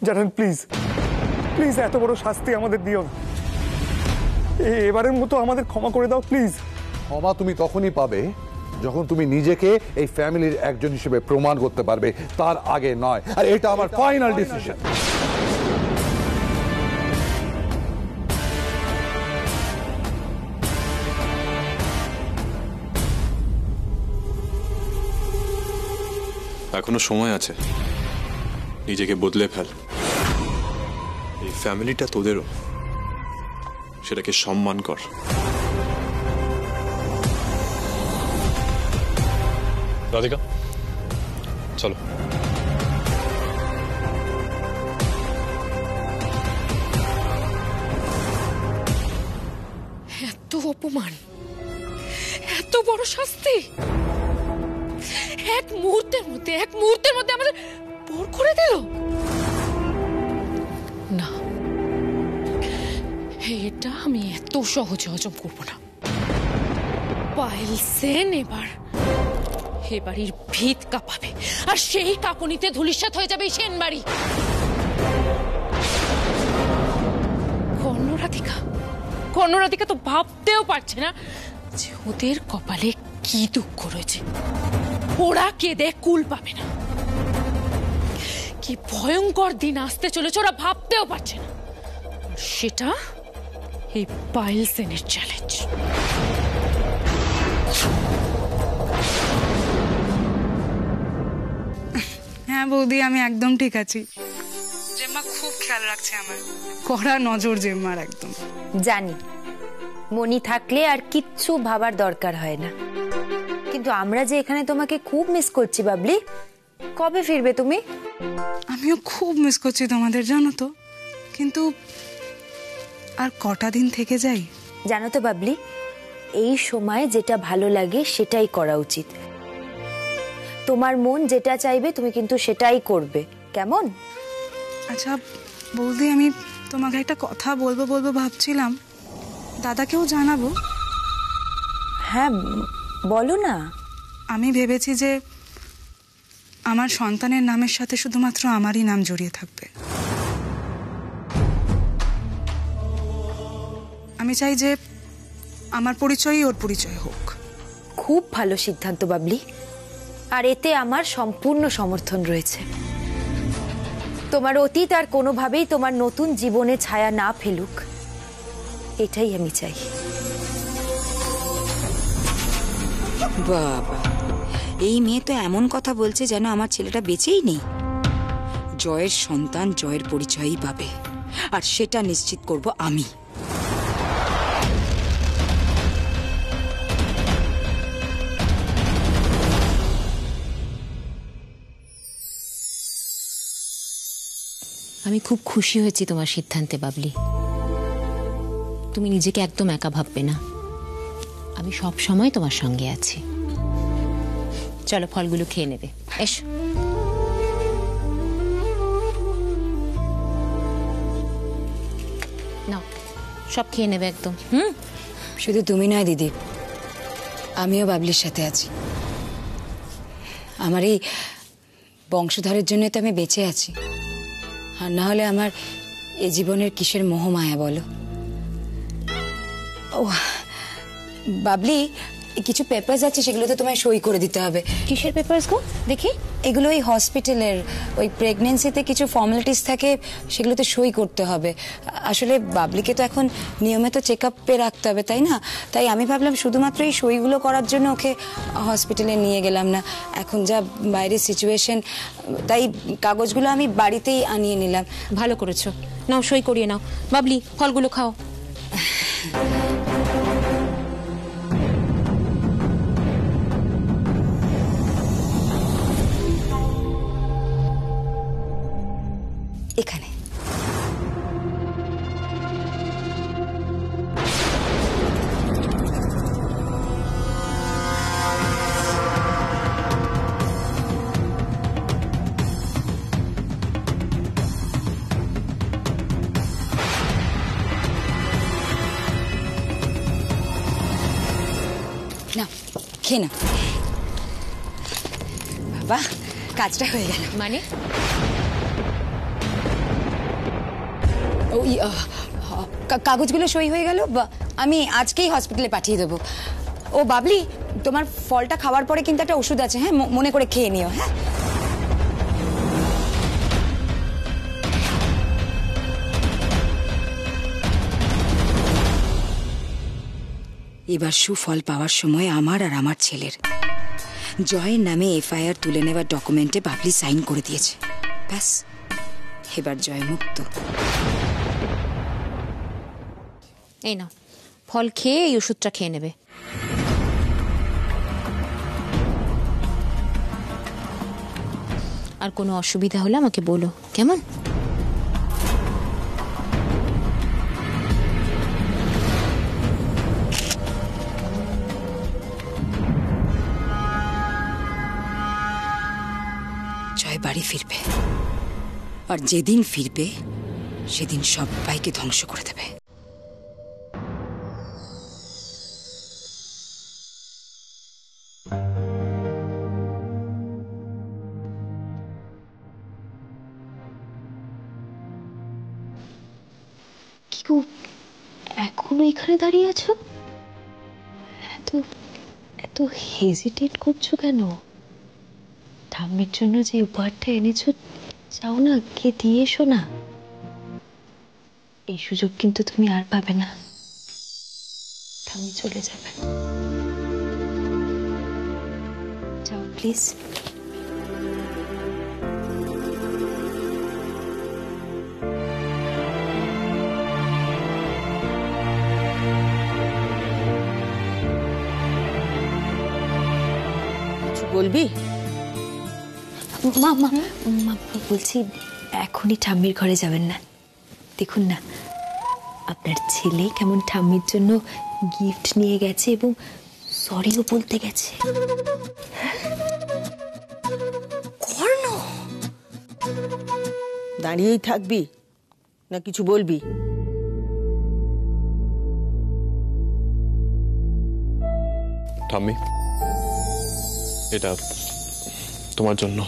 জানেন, please please এত বড় শাস্তি আমাদের দিও না, এবারের মতো আমাদের ক্ষমা করে দাও প্লিজ। ক্ষমা তুমি তখনই পাবে যখন তুমি নিজেকে এই ফ্যামিলির একজন হিসেবে প্রমাণ করতে পারবে, তার আগে নয়। আর এটা আমার ফাইনাল ডিসিশন। এখনো সময় আছে, নিজেকে বদলে ফেল। এই ফ্যামিলিটা তোদেরও, সেটাকে সম্মান কর। রাধিকা চলো। এত অপমান, এত বড় শাস্তি এক মুহূর্তের মধ্যে আমাদের পর করে দিল। না, এটা আমি এত সহজে হজম করব না। পায়েল সেন এবাড়ির ভিত কাঁপাবে, আর সেই কাঁপুনিতে ধূলিসাৎ হয়ে যাবে সেন বাড়ি। কর্ণরাধিকা তো ভাবতেও পারছে না যে ওদের কপালে কি দুঃখ রয়েছে। ওরা কেঁদে কুল পাবে না। কি ভয়ঙ্কর দিন আসতে চলেছে ওরা ভাবতেও পারছে না। সেটা এই পায়েল সেনের চ্যালেঞ্জ। হ্যাঁ বৌদি, আমি একদম ঠিক আছি। জেম্মা খুব খেয়াল রাখছে আমার, কড়া নজর জেম্মার একদম। জানি মনি থাকলে আর কিচ্ছু ভাবার দরকার হয় না, কিন্তু আমরা যে এখানে তোমাকে খুব মিস করছি। বাবলি, কবে ফিরবে তুমি? আমিও খুব মিস করছি তোমাদের, জানো তো। কিন্তু আর কটা দিন থেকে যাই। জানো তো বাবলি, এই সময় যেটা ভালো লাগে সেটাই করা উচিত। তোমার মন যেটা চাইবে তুমি কিন্তু সেটাই করবে, কেমন? আচ্ছা বৌদি, আমি তোমাকে একটা কথা বলবো ভাবছিলাম, দাদাকেও জানাবো। হ্যাঁ বলো না। আমি ভেবেছি যে আমার সন্তানের নামের সাথে শুধুমাত্র আমারই নাম জড়িয়ে থাকবে। আমি চাই যে আমার পরিচয়ই ওর পরিচয় হোক। খুব ভালো সিদ্ধান্ত বাবলি, আর এতে আমার সম্পূর্ণ সমর্থন রয়েছে। তোমার অতীত আর কোনোভাবেই তোমার নতুন জীবনে ছায়া না ফেলুক, এটাই আমি চাই। বাবা, এই মেয়ে তো এমন কথা বলছে যেন আমার ছেলেটা বেঁচেই নেই। জয়ের সন্তান জয়ের পরিচয়ই পাবে, আর সেটা নিশ্চিত করব আমি। আমি খুব খুশি হয়েছি তোমার সিদ্ধান্তে বাবলি। তুমি নিজেকে একদম একা ভাববে না, আমি সব সময় তোমার সঙ্গে আছি। চলো ফলগুলো খেয়ে নেবে, এসো। নাও, সব খেয়ে নেবে একদম। শুধু তুমি নয় দিদি, আমিও বাবলির সাথে আছি। আমার এই বংশধরের জন্য তো আমি বেঁচে আছি, আর না হলে আমার এ জীবনের কিসের মোহমায়া বলো। ও বাবলি, কিছু পেপারস আছে, সেগুলোতে তোমায় সই করে দিতে হবে। কিসের পেপারস গো দেখি? এগুলো ওই হসপিটালের ওই প্রেগনেন্সিতে কিছু ফর্মালিটিস থাকে, সেগুলোতে সই করতে হবে। আসলে বাবলিকে তো এখন নিয়মিত চেক আপে রাখতে হবে, তাই না? তাই আমি ভাবলাম শুধুমাত্র এই সইগুলো করার জন্য ওকে হসপিটালে নিয়ে গেলাম না। এখন যা বাইরের সিচুয়েশন, তাই কাগজগুলো আমি বাড়িতেই আনিয়ে নিলাম। ভালো করেছো, নাও সই করিয়ে নাও। বাবলি, ফলগুলো খাও। এখানে না, খেয়ে না। বাবা, কাজটা হয়ে গেল। মানে কাগজগুলো সই হয়ে গেল, আমি আজকেই হসপিটালে পাঠিয়ে দেবো। ও বাবলি, তোমার ফলটা খাওয়ার পরে কিন্তু একটা ওষুধ আছে, হ্যাঁ, মনে করে খেয়ে নিও। হ্যাঁ, এবার সুফল পাওয়ার সময় আমার আর আমার ছেলের। জয়ের নামে এফআইআর তুলে নেওয়ার ডকুমেন্টে বাবলি সাইন করে দিয়েছে। ব্যাস, এবার জয় মুক্ত। এই নাও, ফল খেয়ে এই ওষুধটা খেয়ে নেবে। আর কোনো অসুবিধা হলে আমাকে বলো, কেমন? জয় বাড়ি ফিরবে, আর যেদিন ফিরবে সেদিন সবাইকে ধ্বংস করে দেবে। কি গো, এখনো এখানে দাঁড়িয়ে আছো? এত এত হেজিটেট করছো কেন? ঠাম্মির জন্য যে উপহারটা এনেছো, চাও না কে দিয়ে এসো না। এই সুযোগ কিন্তু তুমি আর পাবে না। ঠাম্মি চলে যাবে। যাও প্লিজ। বলবি? মা মা মা বলছি, এখনই ঠাম্মির ঘরে যাবেন না। দেখুন না, আপনার ছেলে কেমন ঠাম্মির জন্য গিফট নিয়ে গেছে এবং সরিও বলতে গেছে। কর্ণ, দাঁড়িয়েই থাকবি না কিছু বলবি? ঠাম্মি, এটা তোমার জন্য।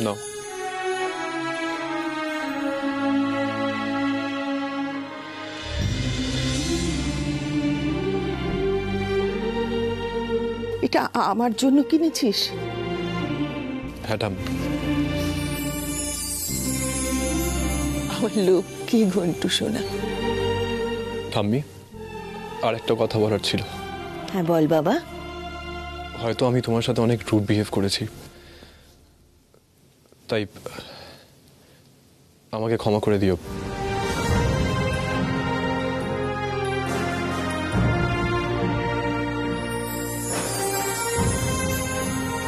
নাও। এটা আমার জন্য কিনেছিস? হ্যাঁ ঠাম্মি। আমার লক্ষ্মী ঘন্টু সোনা। ঠাম্মি, আর একটা কথা বলার ছিল। হ্যাঁ বল বাবা। হয়তো আমি তোমার সাথে অনেক রুড বিহেভ করেছি, তাই আমাকে ক্ষমা করে দিও।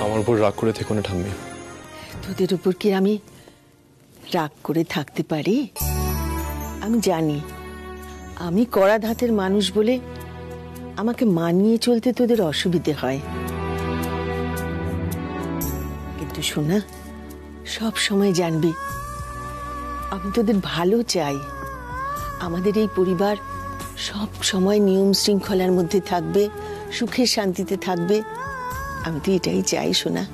আমার উপর রাগ করে থেকো না ঠাম্মি। তোদের উপর কি আমি রাগ করে থাকতে পারি? আমি জানি আমি কড়া ধাতের মানুষ বলে আমাকে মানিয়ে চলতে তোদের অসুবিধে হয়, কিন্তু শোনা, সব সময় জানবি আমি তোদের ভালো চাই। আমাদের এই পরিবার সব সময় নিয়ম শৃঙ্খলার মধ্যে থাকবে, সুখে শান্তিতে থাকবে। আমি তো এটাই চাই শোনা।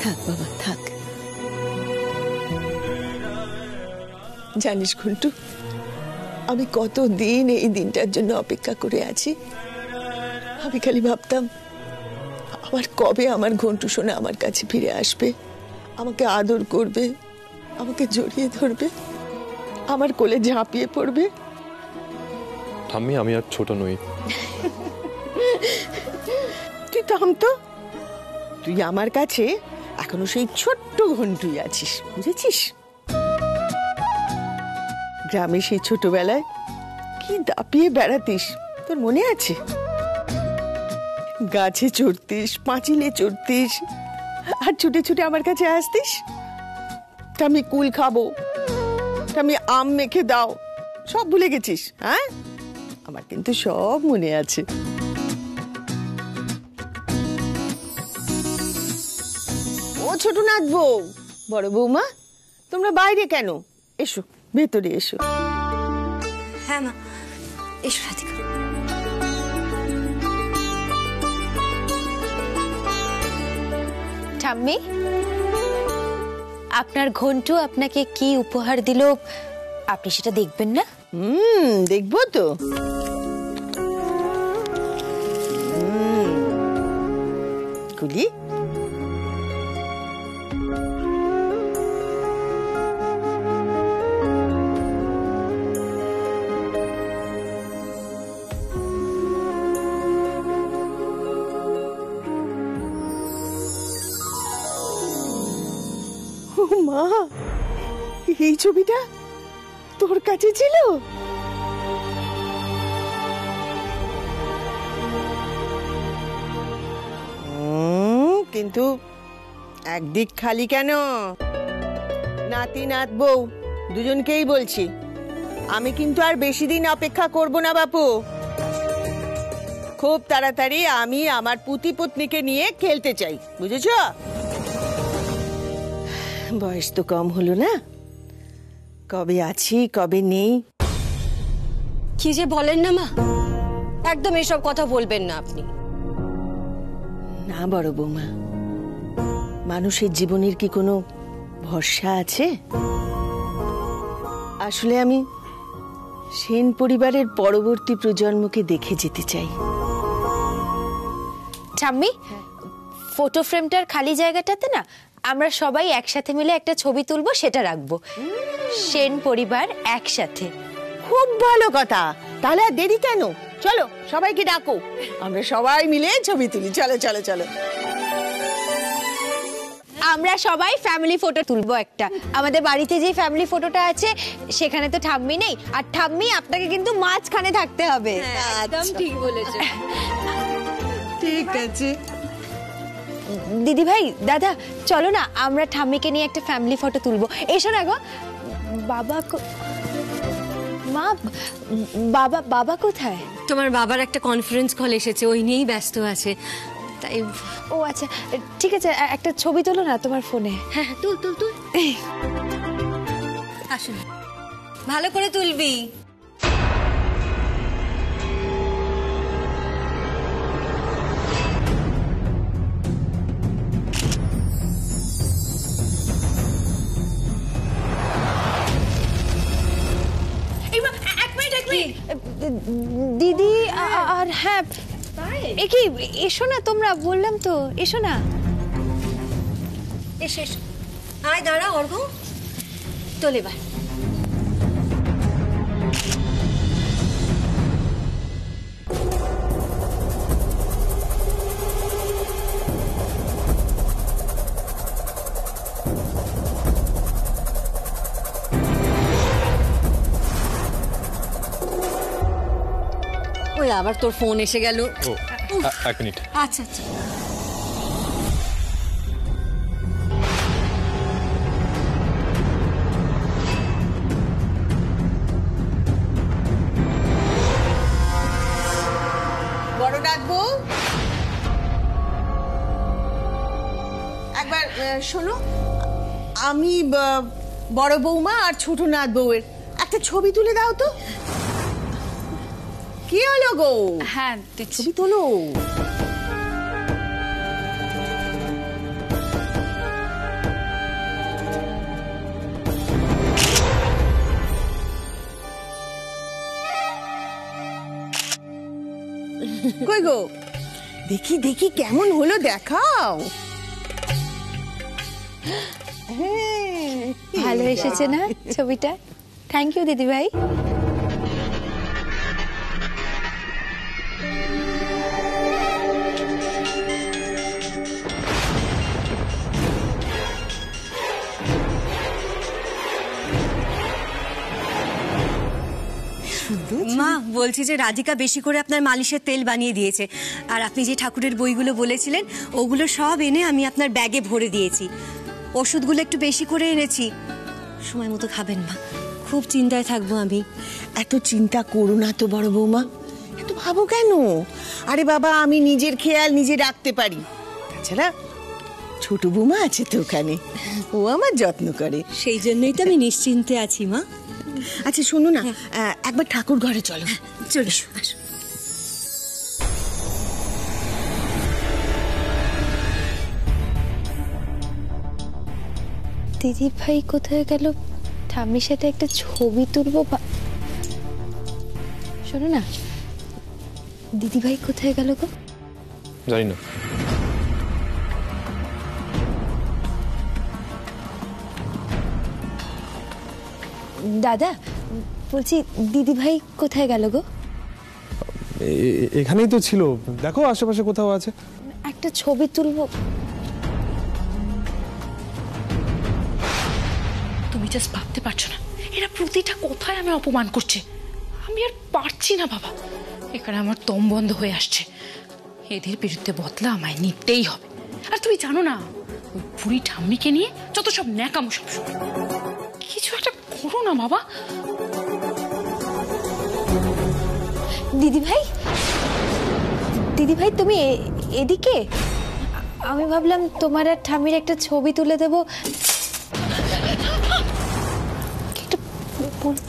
থাক বাবা থাক। জানিস ঘন্টু, আমি কতদিন এই দিনটার জন্য অপেক্ষা করে আছি। আমি খালি ভাবতাম আমার কবে আমার ঘন্টু সোনা আমার কাছে ফিরে আসবে, আমাকে আদর করবে, আমাকে জড়িয়ে ধরবে, আমার কোলে ঝাঁপিয়ে পড়বে। ঠাম্মি, আমি আর ছোট নই। তুই থাম তো, তুই আমার কাছে এখনো সেই ছোট্ট ঘন্টুই আছিস, বুঝেছিস? গ্রামে সেই ছোটবেলায় কি দাপিয়ে বেড়াতিস, তোর মনে আছে? গাছে চড়তিস, পাঁচিলে চড়তিস, আর ছুটে ছুটে আমার কাছে আসতিস। আমি কুল খাবো, আমি আম মেখে দাও, সব ভুলে গেছিস? হ্যাঁ, আমার কিন্তু সব মনে আছে। ও ছোট নাথ বউ, বড় বৌমা, তোমরা বাইরে কেন? এসো, ভেতরে এসো। হ্যাঁ মা, এসো রাধিকা। ঠাম্মি, আপনার ঘন্টু আপনাকে কি উপহার দিল আপনি সেটা দেখবেন না? দেখবো তো। কুলি, মা, এই ছবিটা তোর কাছে ছিল? কিন্তু একদিক খালি কেন? নাতি নাত বউ দুজনকেই বলছি, আমি কিন্তু আর বেশি দিন অপেক্ষা করব না বাপু। খুব তাড়াতাড়ি আমি আমার পুতি পত্নীকে নিয়ে খেলতে চাই, বুঝেছ? বয়স তো কম হলো না, কবে আছি কবে নেই। কি যে বলেন না মা, একদম এসব কথা বলবেন না আপনি। না বড় বৌমা, মানুষের জীবনের কি কোনো ভরসা আছে? আসলে আমি সেন পরিবারের পরবর্তী প্রজন্মকে দেখে যেতে চাই। ঠাম্মি, ফটো ফ্রেমটার খালি জায়গাটাতে না আমরা সবাই একসাথে মিলে একটা ছবি তুলবো, সেটা রাখবো। সেন পরিবার একসাথে। খুব ভালো কথা, তাহলে আর দেরি কেন? চলো সবাইকে ডাকো, আমরা সবাই মিলে ছবি তুলি। চলো চলো চলো। আমরা সবাই ফ্যামিলি ফটো তুলবো একটা। আমাদের বাড়িতে যে ফ্যামিলি ফটোটা আছে সেখানে তো ঠাম্মি নেই, আর ঠাম্মি আপনাকে কিন্তু মাঝখানে থাকতে হবে। একদম ঠিক বলেছে। ঠিক আছে দিদি ভাই, দাদা, চলো না আমরা ঠাম্মিকে নিয়ে একটা ফ্যামিলি ফটো তুলবো। এসো না গো। বাবা মা, বাবা কোথায়? তোমার বাবার একটা কনফারেন্স কল এসেছে, ওই নিয়েই ব্যস্ত আছে, তাই। ও আচ্ছা, ঠিক আছে, একটা ছবি তোলো না তোমার ফোনে। হ্যাঁ, তুল তুল তুল। আসুন, ভালো করে তুলবি। দিদি আর হ্যাঁ, কি এসো না তোমরা, বললাম তো এসো না। এসে আয়, দাঁড়া অর্ঘ, তোল এবার। ওই আবার তোর ফোন এসে গেল। ও, এক মিনিট। আচ্ছা আচ্ছা। বড় ডাকবো একবার। শোনো, আমি বড় বৌমা আর ছোট নাত বউয়ের একটা ছবি তুলে দাও তো। কি হলো গো? হ্যাঁ, ছবি তোলো। কই গো, দেখি দেখি কেমন হলো, দেখাও। ভালো এসেছে না ছবিটা? থ্যাংক ইউ দিদি ভাই। মা, বলছি যে রাধিকা বেশি করে আপনার মালিশের তেল বানিয়ে দিয়েছে, আর আপনি যে ঠাকুরের বইগুলো বলেছিলেন ওগুলো সব এনে আমি আপনার ব্যাগে ভরে দিয়েছি। ওষুধগুলো একটু বেশি করে এনেছি, সময় মতো খাবেন মা। খুব চিন্তায় থাকবো আমি। এত চিন্তা করো না তো বড় বৌমা, এত ভাবো কেন? আরে বাবা, আমি নিজের খেয়াল নিজে রাখতে পারি। তাছাড়া ছোট বৌমা আছে তো ওখানে, ও আমার যত্ন করে। সেই জন্যই তো আমি নিশ্চিন্তে আছি মা। আচ্ছা শোনো না, একবার ঠাকুর ঘরে চলো। চলে আসো। দিদি ভাই কোথায় গেল? ঠাম্মির সাথে একটা ছবি তুলবো। শোনো না, দিদি ভাই কোথায় গেল গো? জানি না। দাদা বলছি, দিদি ভাই কোথায় গেল গো? এখানেই তো ছিল, দেখো আশেপাশে কোথাও আছে। একটা ছবি তুলবো। তুমি জাস্ট ভাবতে পারছো না, এরা প্রতিটা কথায় আমি অপমান করছে। আমি আর পারছি না বাবা, এখানে আমার দম বন্ধ হয়ে আসছে। এদের বিরুদ্ধে বদলা আমায় নিতেই হবে। আর তুমি জানো না, ওই বুড়ি ঠাম্মিকে নিয়ে যত সব ন্যাকামো সবসময়। কিছু একটা করো না বাবা। দিদি ভাই, দিদি ভাই তুমি এদিকে? আমি ভাবলাম তোমার আর ঠাম্মির একটা ছবি তুলে দেবো।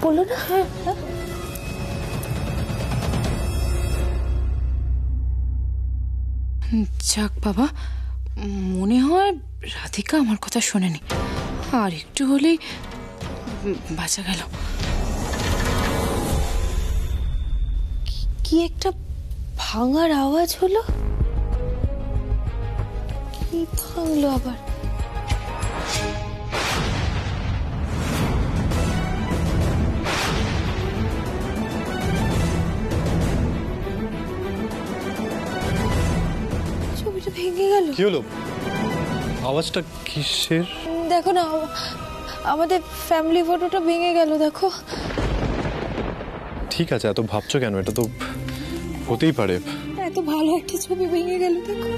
বলো না। যাক বাবা, মনে হয় রাধিকা আমার কথা শোনেনি। আর একটু হলেই বাঁচা গেল। কি একটা ভাঙার আওয়াজ হলো? কি ভাঙলো আবার? ছবিটা ভেঙে গেল। কি হলো? আওয়াজটা কিসের? দেখো না, আমাদের ফ্যামিলি ফটোটা ভেঙে গেল, দেখো। ঠিক আছে, এত ভাবছো কেন? এটা তো হতেই পারে। এত ভালো একটা ছবি ভেঙে গেল, দেখো।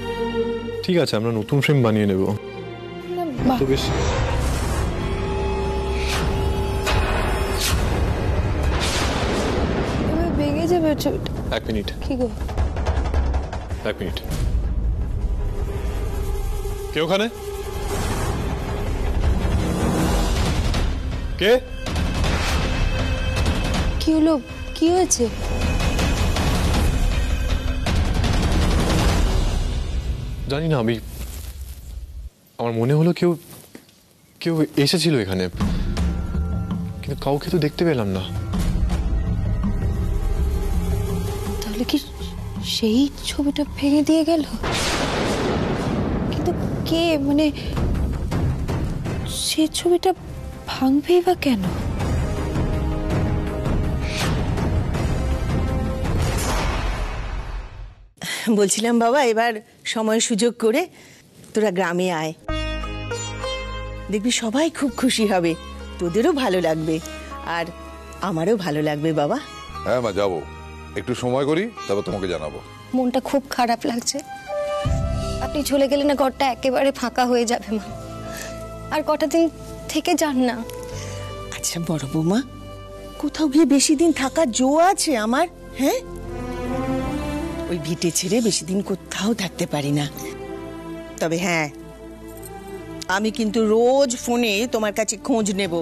ঠিক আছে, আমরা নতুন ফ্রেম বানিয়ে নেব। তো বেশ, ভেঙে যাবে ছবিটা। এক মিনিট। কি গো? এক মিনিট। কে ওখানে? কে? কি হলো? কি হয়েছে? জানি না, আমার মনে হলো কেউ কেউ এসেছিল এখানে, কিন্তু কাউকে তো দেখতে পেলাম না। তাহলে কি সেই ছবিটা ভেঙে দিয়ে গেল? কিন্তু কে, মানে সেই ছবিটা ভাঙবেই বা কেন? বলছিলাম বাবা, এবার সময় সুযোগ করে তোরা গ্রামে আয়, দেখবি সবাই খুব খুশি হবে, তোদেরও ভালো লাগবে আর আমারও ভালো লাগবে বাবা। হ্যাঁ মা, যাবো, একটু সময় করি, তারপর তোমাকে জানাবো। মনটা খুব খারাপ লাগছে। আপনি চলে গেলে না, ঘরটা একেবারে ফাঁকা হয়ে যাবে মা। আর কটা দিন থেকে যান না। আচ্ছা বড় বৌমা, কোথাও গিয়ে বেশি দিন থাকার জো আছে আমার? হ্যাঁ, ওই ভিটে ছেড়ে বেশি দিন কোথাও থাকতে পারি না। তবে হ্যাঁ, আমি কিন্তু রোজ ফোনে তোমার কাছে খোঁজ নেব,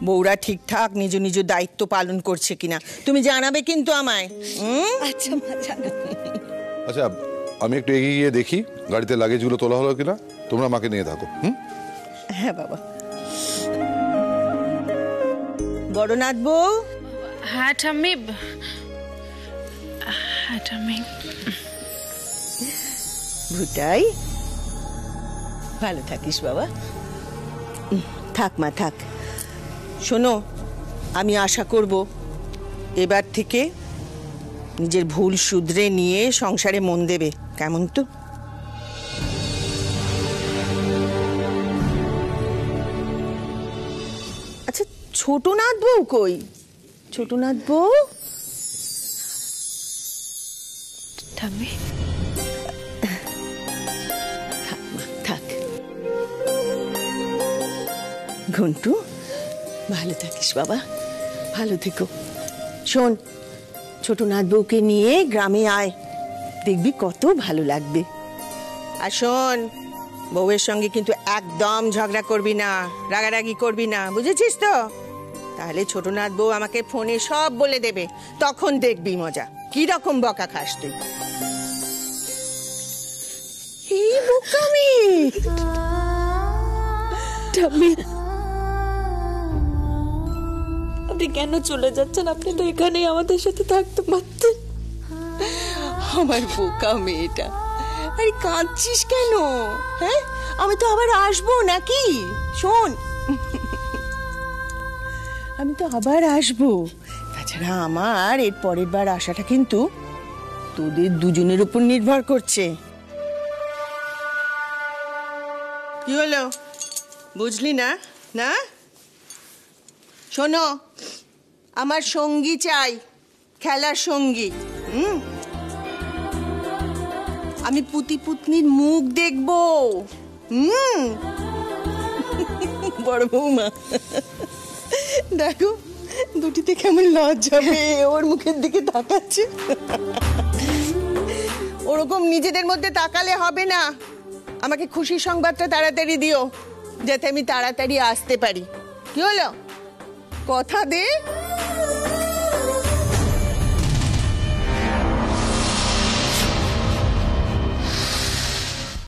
বউরা ঠিকঠাক নিজ নিজ দায়িত্ব পালন করছে কিনা। তুমি জানাবে কিন্তু আমায়। আচ্ছা মা, জানাবো। আচ্ছা, আমি একটু এগিয়ে গিয়ে দেখি গাড়িতে লাগেজগুলো তোলা হলো কিনা। তোমরা মাকে নিয়ে থাকো। হ্যাঁ বাবা। বড়নাথ বউ। হ্যাঁ ঠাম্মি। হ্যাঁ ঠাম্মি। ভুটাই, ভালো থাকিস বাবা। থাক মা, থাক। শোনো, আমি আশা করব এবার থেকে নিজের ভুল শুধরে নিয়ে সংসারে মন দেবে, কেমন তো? আচ্ছা, ছোটনাথ বউ কই? ছোটনাথ বউ? ঠাম্মি, থাক মা, থাক। ঘন্টু, ভালো থাকিস বাবা, ভালো থেকো। শোন, ছোটনাথ বউকে নিয়ে গ্রামে আয়, দেখবি কত ভালো লাগবে। আর শোন, বউয়ের সঙ্গে কিন্তু একদম ঝগড়া করবি না, রাগারাগি করবি না, বুঝেছিস তো? তাহলে ছোটনাথ বউ আমাকে ফোনে সব বলে দেবে, তখন দেখবি মজা কি রকম বকা খাস তুই। এই বোকামি! ঠাম্মি, আপনি কেন চলে যাচ্ছেন? আপনি তো এখানেই আমাদের সাথে থাকতে পারতেন। আমার বোকা মেয়েটা, আরে কাঁদছিস কেন? হ্যাঁ, আমি তো আবার আসবো নাকি? শোন, আমি তো আবার আসবো। তাছাড়া আমার এর পরের বার আসাটা কিন্তু তোদের দুজনের উপর নির্ভর করছে। কি হলো, বুঝলি না? না, শোনো, আমার সঙ্গী চাই, খেলার সঙ্গী। আমি পুতি পুতনির মুখ দেখবো। বড় বৌমা, দেখো দুটিতে কেমন লজ্জা পেয়ে ওর মুখের দিকে তাকাচ্ছে। ওরকম নিজেদের মধ্যে তাকালে হবে না, আমাকে খুশির সংবাদটা তাড়াতাড়ি দিও, যাতে আমি তাড়াতাড়ি আসতে পারি। কি হলো, কথা দে।